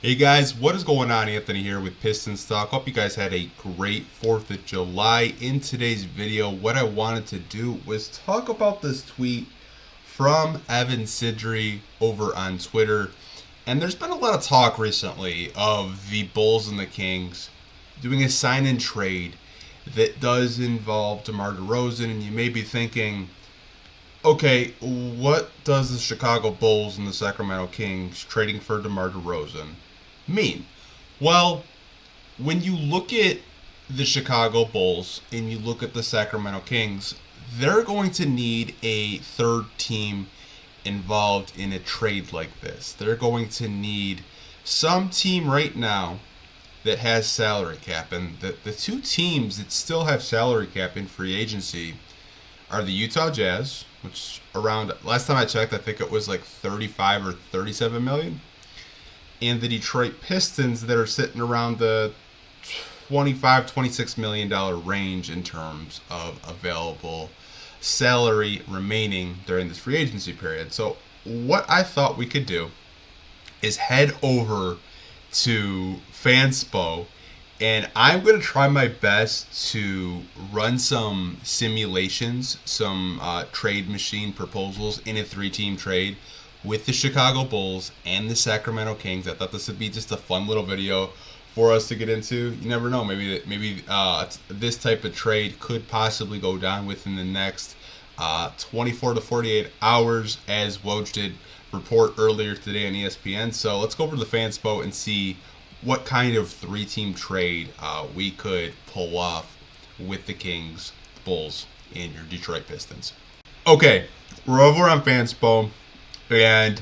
Hey guys, what is going on? Anthony here with Pistons Talk. Hope you guys had a great 4th of July. In today's video, what I wanted to do was talk about this tweet from Evan Sidri over on Twitter. And there's been a lot of talk recently of the Bulls and the Kings doing a sign-and trade that does involve DeMar DeRozan. And you may be thinking, okay, what does the Chicago Bulls and the Sacramento Kings trading for DeMar DeRozan mean? Well, when you look at the Chicago Bulls and you look at the Sacramento Kings, they're going to need a third team involved in a trade like this. They're going to need some team right now that has salary cap. And the two teams that still have salary cap in free agency are the Utah Jazz, which around, last time I checked, I think it was like 35 or 37 million. And the Detroit Pistons that are sitting around the $25-26 million range in terms of available salary remaining during this free agency period. So what I thought we could do is head over to Fanspo, and I'm going to try my best to run some simulations, some trade machine proposals in a 3-team trade with the Chicago Bulls and the Sacramento Kings. I thought this would be just a fun little video for us to get into. You never know. Maybe this type of trade could possibly go down within the next 24 to 48 hours, as Woj did report earlier today on ESPN. So let's go over to the Fanspo and see what kind of 3-team trade we could pull off with the Kings, Bulls, and your Detroit Pistons. Okay, we're over on Fanspo, and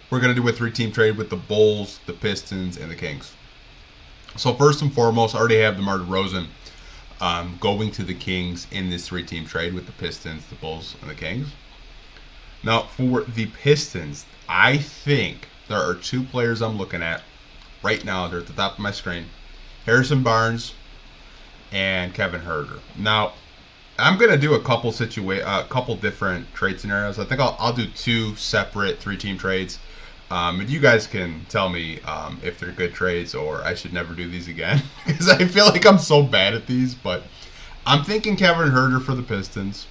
we're going to do a 3-team trade with the Bulls, the Pistons, and the Kings. So first and foremost, I already have DeMar DeRozan going to the Kings in this 3-team trade with the Pistons, the Bulls, and the Kings. Now, for the Pistons, I think there are 2 players I'm looking at right now. They're at the top of my screen: Harrison Barnes and Kevin Huerter. Now, I'm gonna do a couple different trade scenarios. I think I'll do 2 separate 3-team trades, and you guys can tell me if they're good trades or I should never do these again, because I feel like I'm so bad at these. But I'm thinking Kevin Huerter for the Pistons,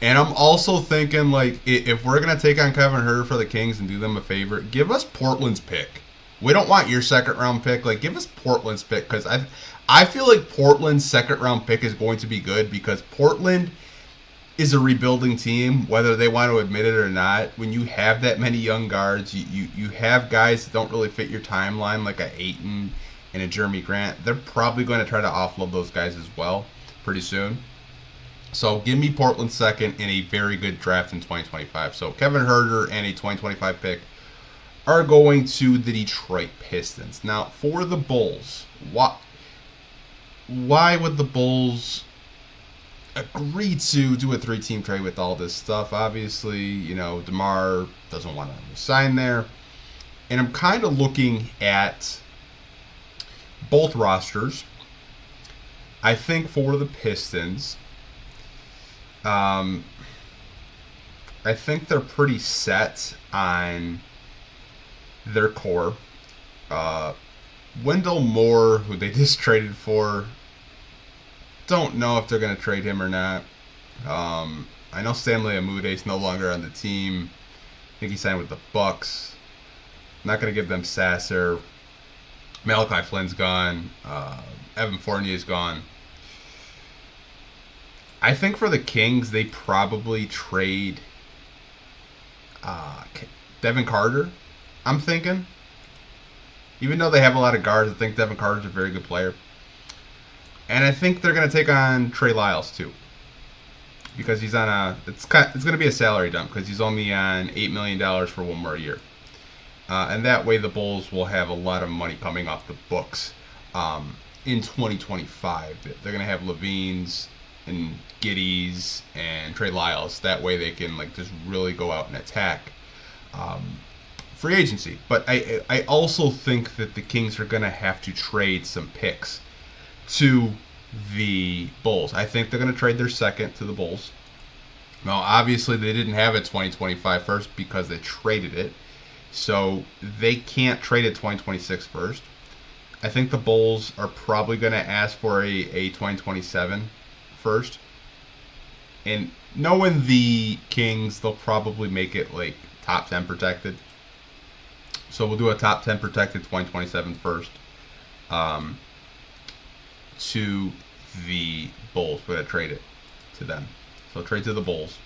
and I'm also thinking, like, if we're gonna take on Kevin Huerter for the Kings and do them a favor, give us Portland's pick. We don't want your 2nd-round pick. Like, give us Portland's pick, because I feel like Portland's 2nd-round pick is going to be good, because Portland is a rebuilding team, whether they want to admit it or not. When you have that many young guards, you have guys that don't really fit your timeline, like a Ayton and a Jeremy Grant. They're probably going to try to offload those guys as well pretty soon. So give me Portland 2nd in a very good draft in 2025. So Kevin Huerter and a 2025 pick are going to the Detroit Pistons. Now, for the Bulls, why would the Bulls agree to do a 3-team trade with all this stuff? Obviously, you know, DeMar doesn't want to sign there. And I'm kind of looking at both rosters. I think for the Pistons, I think they're pretty set on their core. Wendell Moore, who they just traded for, don't know if they're going to trade him or not. I know Stanley Amude's no longer on the team. I think he signed with the Bucks. Not going to give them Sasser. Malachi Flynn's gone. Evan Fournier's gone. I think for the Kings, they probably trade Devin Carter, I'm thinking. Even though they have a lot of guards, I think Devin Carter's a very good player. And I think they're going to take on Trey Lyles too, because he's on it's going to be a salary dump, because he's only on $8 million for 1 more year. And that way the Bulls will have a lot of money coming off the books in 2025. They're going to have Levine's and Giddy's and Trey Lyles. That way they can, like, just really go out and attack free agency. But I also think that the Kings are going to have to trade some picks to the Bulls. I think they're going to trade their 2nd to the Bulls. Now, obviously, they didn't have a 2025 first because they traded it. So they can't trade a 2026 first. I think the Bulls are probably going to ask for a 2027 first. And knowing the Kings, they'll probably make it like top 10 protected. So we'll do a top 10 protected 2027 first to the Bulls. We're going to trade it to them. So trade to the Bulls.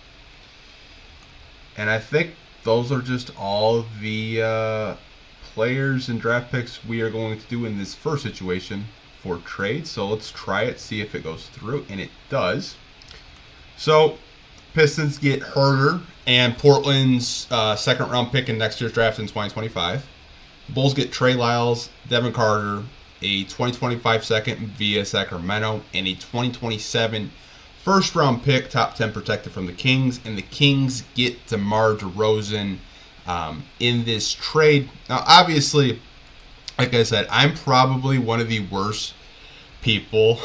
And I think those are just all of the players and draft picks we are going to do in this first situation for trade. So let's try it, see if it goes through, and it does. So Pistons get Herter and Portland's second round pick in next year's draft in 2025. The Bulls get Trey Lyles, Devin Carter, a 2025 second via Sacramento, and a 2027 first round pick, top 10 protected from the Kings. And the Kings get DeMar DeRozan in this trade. Now, obviously, like I said, I'm probably one of the worst people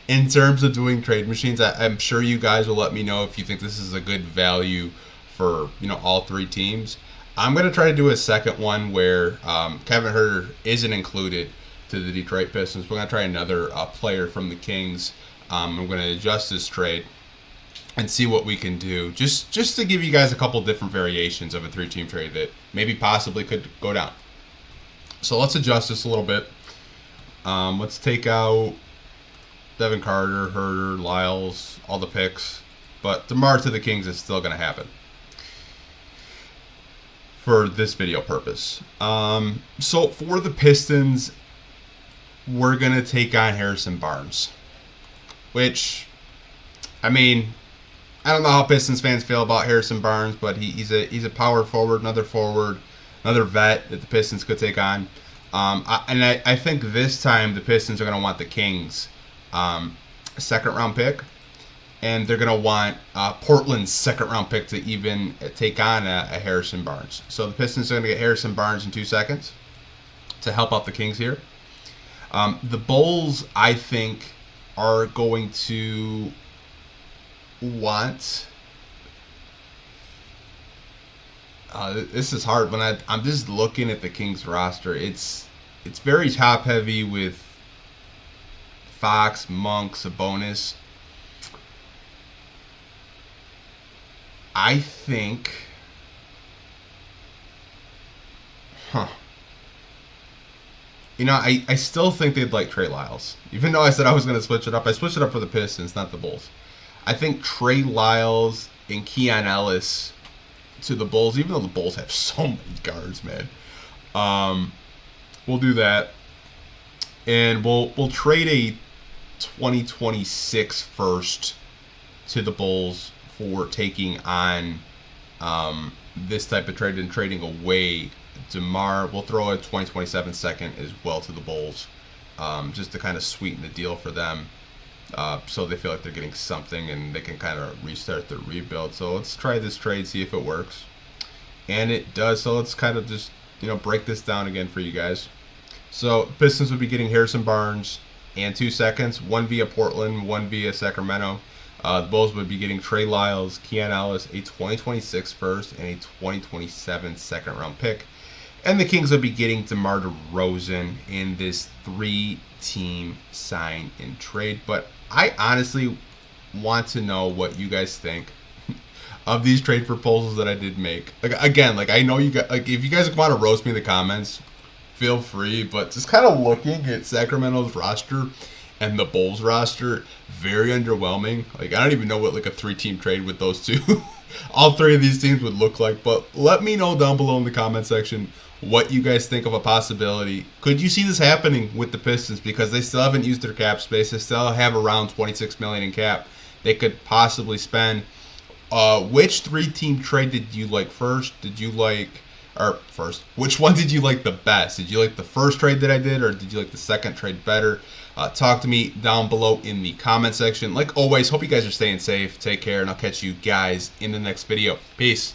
in terms of doing trade machines. I'm sure you guys will let me know if you think this is a good value for all three teams. I'm going to try to do a second one where Kevin Herter isn't included to the Detroit Pistons. We're going to try another player from the Kings. I'm going to adjust this trade and see what we can do. Just to give you guys a couple different variations of a three-team trade that maybe possibly could go down. So let's adjust this a little bit. Let's take out Devin Carter, Herter, Lyles, all the picks. But DeMar to the Kings is still going to happen for this video purpose. So for the Pistons, we're going to take on Harrison Barnes. Which, I mean, I don't know how Pistons fans feel about Harrison Barnes, but he's a power forward, another vet that the Pistons could take on. I think this time the Pistons are going to want the Kings' second round pick, and they're going to want Portland's second round pick to even take on a Harrison Barnes. So the Pistons are going to get Harrison Barnes in 2 seconds to help out the Kings here. The Bulls, I think, are going to want. This is hard. When I'm just looking at the Kings roster, it's very top heavy with Fox, Monk, Sabonis. I think. I still think they'd like Trey Lyles. Even though I said I was going to switch it up, I switched it up for the Pistons, not the Bulls. I think Trey Lyles and Keon Ellis to the Bulls, even though the Bulls have so many guards, man. We'll do that. And we'll trade a 2026 first to the Bulls for taking on this type of trade and trading away DeMar. We'll throw a 2027 second as well to the Bulls, just to kind of sweeten the deal for them, so they feel like they're getting something and they can kind of restart their rebuild. So let's try this trade, see if it works. And it does. So let's kind of just break this down again for you guys. So Pistons would be getting Harrison Barnes and 2 seconds, one via Portland, one via Sacramento. The Bulls would be getting Trey Lyles, Keon Ellis, a 2026 first, and a 2027 second round pick. And the Kings would be getting DeMar DeRozan in this 3-team sign and trade. But I honestly want to know what you guys think of these trade proposals that I did make. I know you guys, if you guys want to roast me in the comments, feel free. But just kind of looking at Sacramento's roster and the Bulls roster, very underwhelming. I don't even know what a 3-team trade with those two, all 3 of these teams would look like. But let me know down below in the comment section what you guys think of a possibility. Could you see this happening with the Pistons? Because they still haven't used their cap space. They still have around $26 million in cap they could possibly spend. Which 3-team trade did you like first? Which one did you like the best? Did you like the first trade that I did, or did you like the second trade better? Talk to me down below in the comment section. Like always, hope you guys are staying safe. Take care, and I'll catch you guys in the next video. Peace.